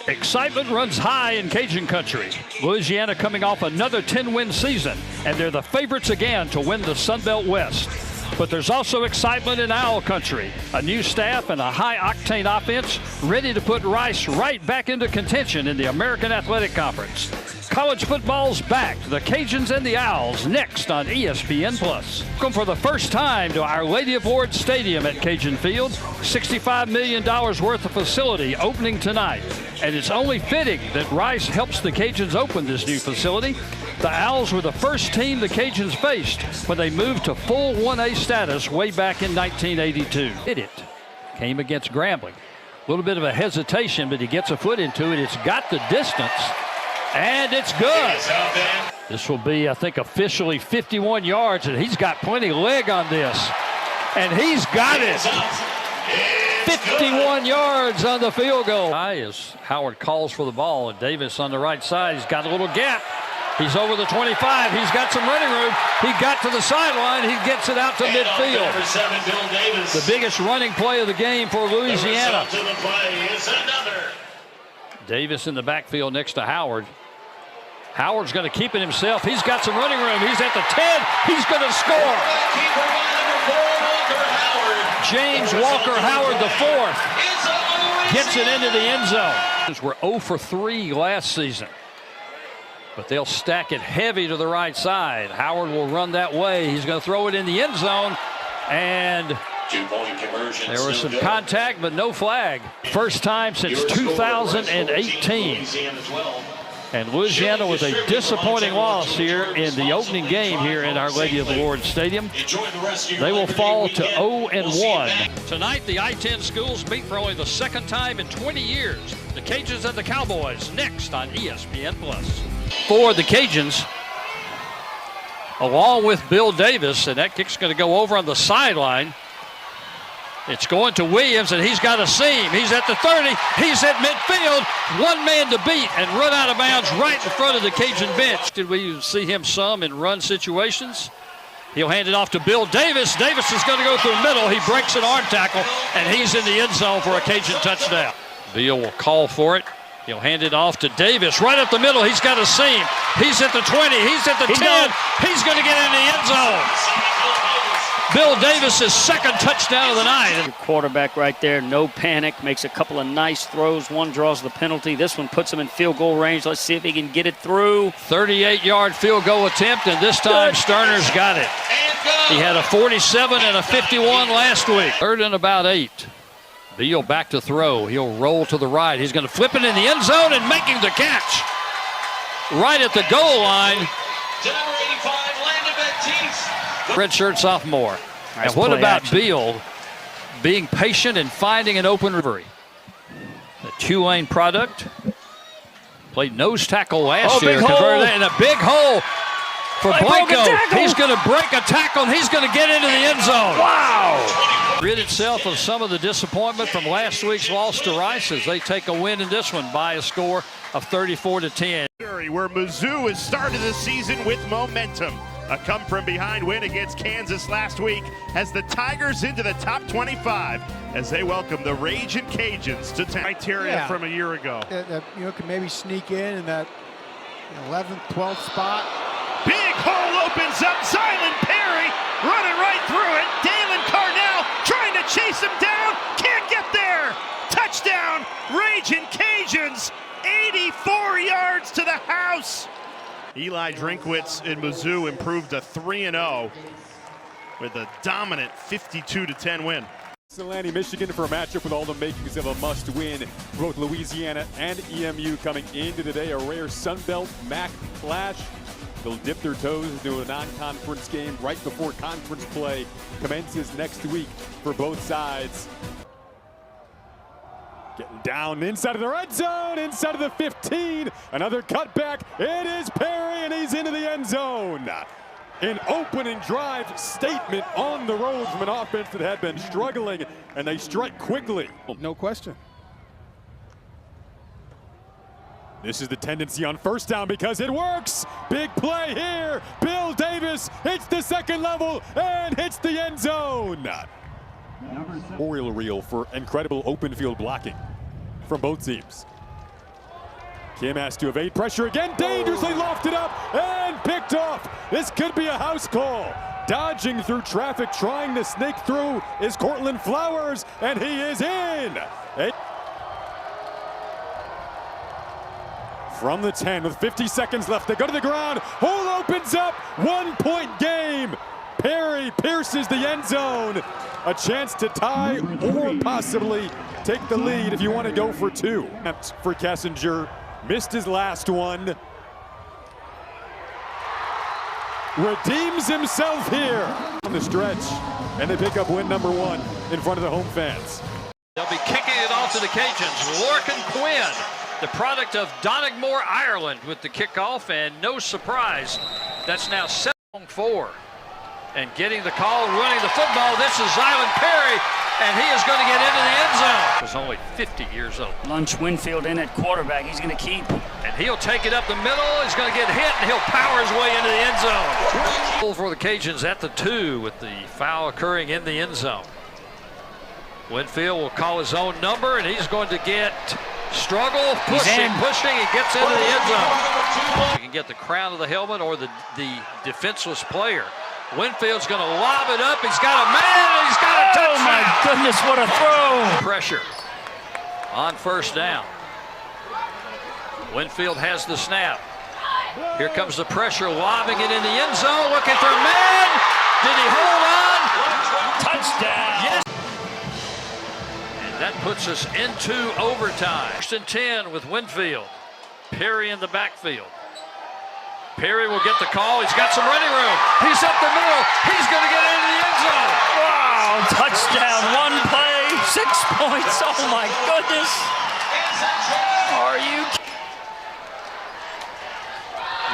Excitement runs high in Cajun country. Louisiana coming off another 10-win season, and they're the favorites again to win the Sun Belt West. But there's also excitement in Owl country. A new staff and a high-octane offense ready to put Rice right back into contention in the American Athletic Conference. College football's back. The Cajuns and the Owls next on ESPN+. Welcome for the first time to Our Lady of Lourdes Stadium at Cajun Field. $65 million worth of facility opening tonight. And it's only fitting that Rice helps the Cajuns open this new facility. The Owls were the first team the Cajuns faced when they moved to full 1A status way back in 1982. It came against Grambling. A little bit of a hesitation, but he gets a foot into it. It's got the distance. And it's good. This will be, I think, officially 51 yards, and he's got plenty of leg on this. And he's got it. 51 yards on the field goal. As Howard calls for the ball, and Davis on the right side. He's got a little gap. He's over the 25. He's got some running room. He got to the sideline. He gets it out to midfield. The biggest running play of the game for Louisiana. Davis in the backfield next to Howard. Howard's going to keep it himself. He's got some running room. He's at the 10. He's going to score. James Walker Howard, the fourth, gets it into the end zone. We're 0 for 3 last season, but they'll stack it heavy to the right side. Howard will run that way. He's going to throw it in the end zone, and there was some contact, but no flag. First time since 2018. And Louisiana with a disappointing loss here in the opening game here in Our Lady of the Lourdes Stadium. They will fall to 0-1. Tonight, the I-10 schools meet for only the second time in 20 years. The Cajuns and the Cowboys next on ESPN+. For the Cajuns, along with Bill Davis, and that kick's going to go over on the sideline. It's going to Williams, and he's got a seam. He's at the 30. He's at midfield. One man to beat and run out of bounds right in front of the Cajun bench. Did we see him some in run situations? He'll hand it off to Bill Davis. Davis is going to go through the middle. He breaks an arm tackle, and he's in the end zone for a Cajun touchdown. Bill will call for it. He'll hand it off to Davis right up the middle. He's got a seam. He's at the 20. He's at the 10. He's going to get in the end zone. Bill Davis' second touchdown of the night. Quarterback right there, no panic, makes a couple of nice throws. One draws the penalty. This one puts him in field goal range. Let's see if he can get it through. 38-yard field goal attempt, and this time Sterner's got it. He had a 47 and a 51 last week. 3rd and about 8. Beal back to throw. He'll roll to the right. He's going to flip it in the end zone and making the catch. Right at the goal line. Redshirt sophomore. Nice and what about action. Beal being patient and finding an open Rivalry? The Tulane product. Played nose tackle last year. Converted it in a big hole for Blanco. He's going to break a tackle, and he's going to get into the end zone. Wow! Rid itself of some of the disappointment from last week's loss to Rice as they take a win in this one by a score of 34-10. Where Mizzou has started the season with momentum. A come-from-behind win against Kansas last week has the Tigers into the top 25 as they welcome the Ragin' Cajuns to town. Criteria from a year ago. That can maybe sneak in that 11th, 12th spot. Big hole opens up. Silent Perry running right through it. Dalen Carnell trying to chase him down. Can't get there. Touchdown, Ragin' Cajuns. 84 yards to the house. Eli Drinkwitz in Mizzou improved to 3-0 with a dominant 52-10 win. Cincinnati, Michigan for a matchup with all the makings of a must-win. Both Louisiana and EMU coming into the day, a rare Sun Belt MAC clash. They'll dip their toes into a non-conference game right before conference play commences next week for both sides. Getting down inside of the red zone, inside of the 15. Another cutback. It is Perry, and he's into the end zone. An opening drive statement on the road from an offense that had been struggling, and they strike quickly. No question. This is the tendency on first down because it works. Big play here. Bill Davis hits the second level and hits the end zone. Oriole reel for incredible open field blocking from both teams. Kim has to evade pressure again, dangerously lofted up and picked off. This could be a house call. Dodging through traffic, trying to snake through is Cortland Flowers, and he is in. From the 10 with 50 seconds left, they go to the ground. Hole opens up, 1 point game. Perry pierces the end zone. A chance to tie or possibly take the lead if you want to go for two. For Kessinger, missed his last one. Redeems himself here on the stretch, and they pick up win number 1 in front of the home fans. They'll be kicking it off to the Cajuns. Lorcan Quinn, the product of Donegal, Ireland, with the kickoff, and no surprise, that's now 7-4. And getting the call, running the football, this is Zylan Perry, and he is going to get into the end zone. He was only 50 years old. Lunch Winfield in at quarterback. He's going to keep. And he'll take it up the middle. He's going to get hit, and he'll power his way into the end zone. For the Cajuns at the 2 with the foul occurring in the end zone. Winfield will call his own number, and he's going to get struggle, pushing, he gets into the end zone. You can get the crown of the helmet or the defenseless player. Winfield's going to lob it up. He's got a man, and he's got a touchdown. Oh, my goodness, what a throw. Pressure on first down. Winfield has the snap. Here comes the pressure, lobbing it in the end zone, looking for a man. Did he hold on? Touchdown. Yes. And that puts us into overtime. 1st and 10 with Winfield. Perry in the backfield. Perry will get the call. He's got some running room. He's up the middle. He's going to get into the end zone. Wow, touchdown, 1 play, 6 points. Oh, my goodness. Are you?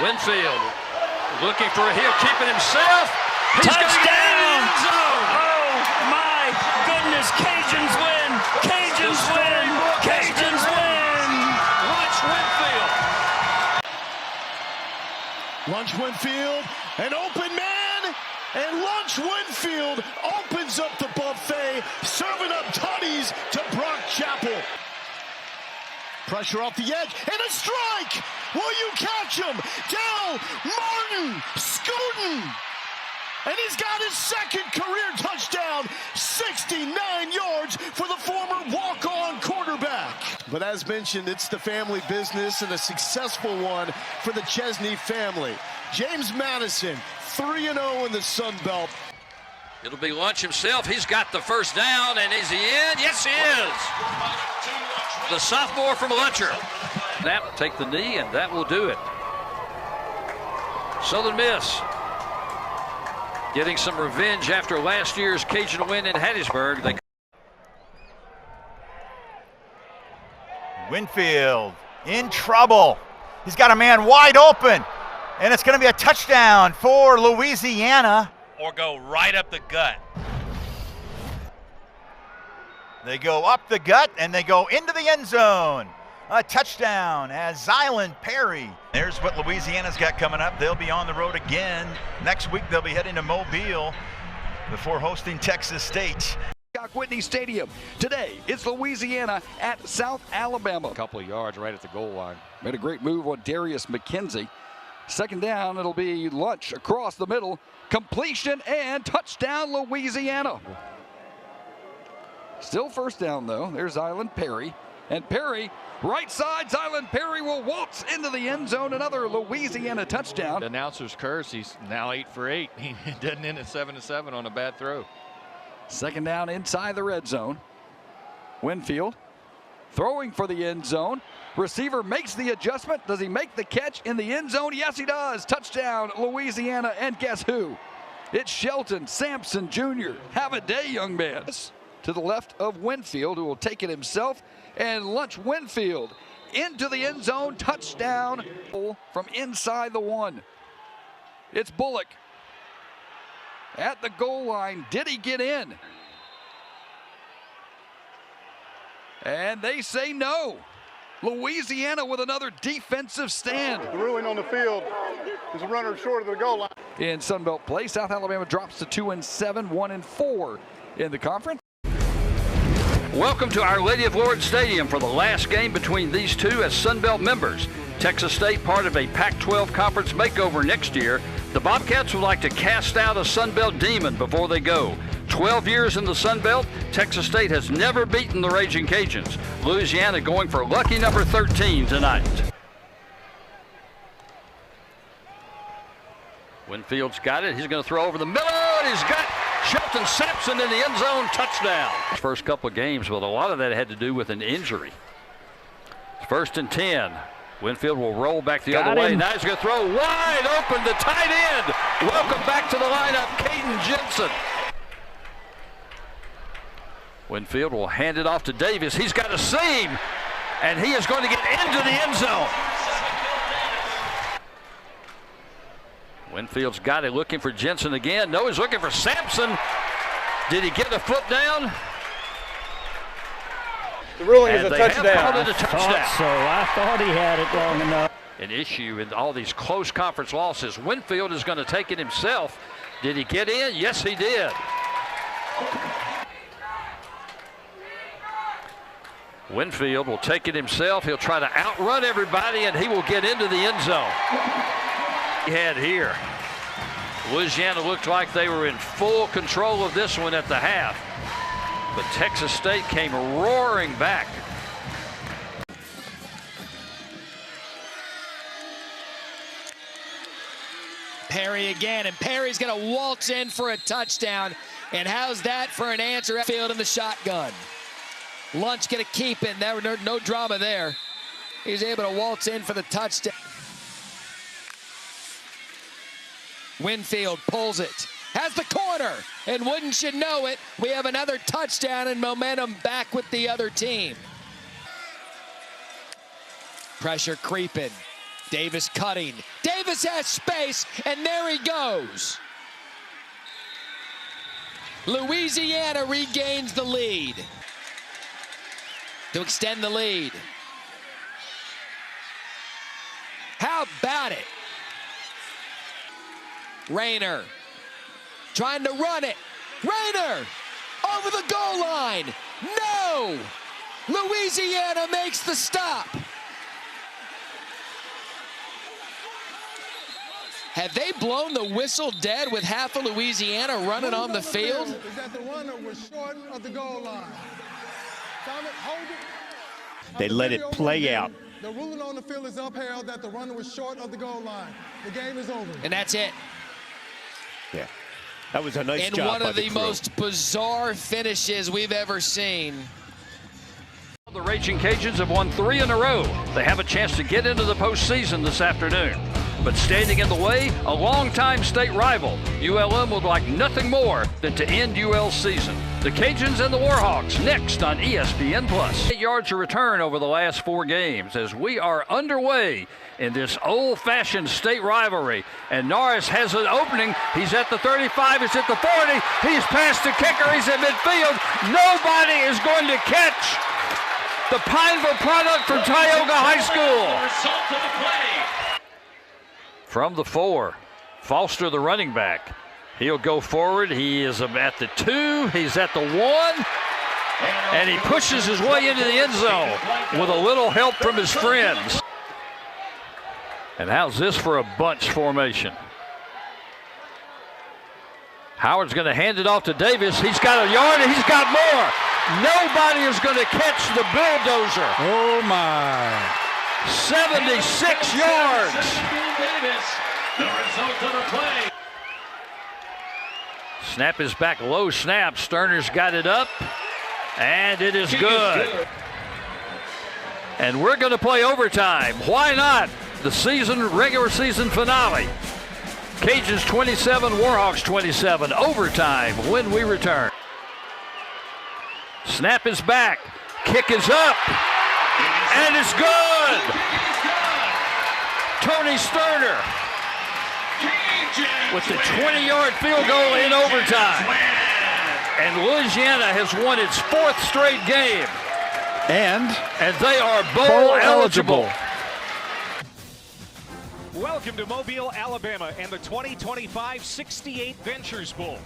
Winfield looking for a heel, keeping himself. He's going to get into the end zone. Oh, my goodness. Cajuns win. Cajuns win. Cajuns win. Watch Winfield. Lunch Winfield, an open man, and Lunch Winfield opens up the buffet, serving up tutties to Brock Chapel. Pressure off the edge, and a strike! Will you catch him? Dell Martin scooting! And he's got his 2nd career touchdown, 69 yards for the former walk-on quarterback. But as mentioned, it's the family business and a successful one for the Chesney family. James Madison, 3-0 in the Sun Belt. It'll be Lunch himself. He's got the first down, and is he in? Yes, he is. The sophomore from Luncher. Snap, take the knee, and that will do it. Southern Miss getting some revenge after last year's Cajun win in Hattiesburg. Winfield in trouble. He's got a man wide open, and it's going to be a touchdown for Louisiana. Or go right up the gut. They go up the gut, and they go into the end zone. A touchdown as Zylan Perry. There's what Louisiana's got coming up. They'll be on the road again. Next week, they'll be heading to Mobile before hosting Texas State. Whitney Stadium. Today, it's Louisiana at South Alabama. A couple of yards right at the goal line. Made a great move on Darius McKenzie. 2nd down, it'll be Lunch across the middle. Completion and touchdown, Louisiana. Still 1st down, though. There's Zylan Perry. And Perry, right side, Zylan Perry will waltz into the end zone. Another Louisiana touchdown. The announcer's curse. He's now 8 for 8. He doesn't end at 7-7 on a bad throw. 2nd down inside the red zone. Winfield throwing for the end zone. Receiver makes the adjustment. Does he make the catch in the end zone? Yes, he does. Touchdown, Louisiana. And guess who? It's Shelton Sampson Jr. Have a day, young man. To the left of Winfield, who will take it himself. And Lunch Winfield into the end zone. Touchdown from inside the 1. It's Bullock at the goal line. Did he get in? And they say no. Louisiana with another defensive stand. The ruling on the field is a runner short of the goal line. In Sunbelt play, South Alabama drops to 2-7, 1-4 in the conference. Welcome to Our Lady of Lords Stadium for the last game between these two as Sun Belt members. Texas State part of a Pac-12 conference makeover next year. The Bobcats would like to cast out a Sun Belt demon before they go. 12 years in the Sun Belt, Texas State has never beaten the Raging Cajuns. Louisiana going for lucky number 13 tonight. Winfield's got it. He's going to throw over the middle. He's got Shelton Sampson in the end zone. Touchdown. First couple of games, but a lot of that had to do with an injury. 1st and 10. Winfield will roll back the other way. Now he's going to throw wide open to tight end. Welcome back to the lineup, Caden Jensen. Winfield will hand it off to Davis. He's got a seam, and he is going to get into the end zone. Winfield's got it, looking for Jensen again. No, he's looking for Sampson. Did he get a foot down? The ruling is a touchdown. I thought he had it long enough. An issue in all these close conference losses. Winfield is going to take it himself. Did he get in? Yes, he did. Winfield will take it himself. He'll try to outrun everybody, and he will get into the end zone. He had here. Louisiana looked like they were in full control of this one at the half, but Texas State came roaring back. Perry again, and Perry's going to waltz in for a touchdown. And how's that for an answer? Field in the shotgun. Lunch going to keep it. No drama there. He's able to waltz in for the touchdown. Winfield pulls it, has the corner, and wouldn't you know it, we have another touchdown and momentum back with the other team. Pressure creeping. Davis cutting. Davis has space, and there he goes. Louisiana regains the lead to extend the lead. How about it? Rayner trying to run it. Rayner over the goal line. No! Louisiana makes the stop. Have they blown the whistle dead with half of Louisiana running on the field? Is that the runner was short of the goal line. Hold it. They let it play out. The ruling on the field is upheld that the runner was short of the goal line. The game is over. And that's it. Yeah, that was a nice job. And one of the crew. most bizarre finishes we've ever seen. The Raging Cajuns have won 3 in a row. They have a chance to get into the postseason this afternoon. But standing in the way, a longtime state rival. ULM would like nothing more than to end UL's season. The Cajuns and the Warhawks next on ESPN+. 8 yards to return over the last 4 games as we are underway in this old-fashioned state rivalry. And Norris has an opening. He's at the 35. He's at the 40. He's past the kicker. He's at midfield. Nobody is going to catch the Pineville product from Tioga High School. From the 4, Foster, the running back. He'll go forward. He is at the 2. He's at the 1. And he pushes his way into the end zone with a little help from his friends. And how's this for a bunch formation? Howard's going to hand it off to Davis. He's got a yard and he's got more. Nobody is going to catch the bulldozer. Oh, my. 76 yards. The result of the play. Snap is back, low snap. Sterner's got it up, and it is good. And we're going to play overtime. Why not? The regular season finale. Cajuns 27, Warhawks 27. Overtime when we return. Snap is back. Kick is up. And it's good. Tony Sterner with the 20-yard field goal in overtime. And Louisiana has won its 4th straight game. And they are bowl eligible. Welcome to Mobile, Alabama, and the 2025 68 Ventures Bowl.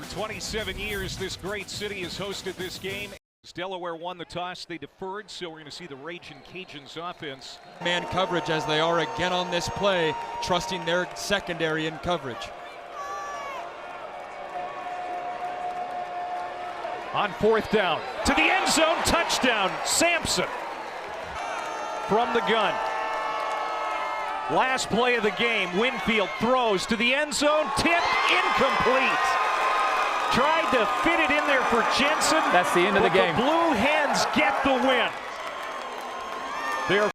For 27 years, this great city has hosted this game. Delaware won the toss. They deferred, so we're going to see the Raging Cajuns offense. Man coverage as they are again on this play, trusting their secondary in coverage. On 4th down, to the end zone, touchdown, Sampson from the gun. Last play of the game, Winfield throws to the end zone, tipped, incomplete. Tried to fit it in there for Jensen. That's the end of the game. The Blue Hens get the win. They're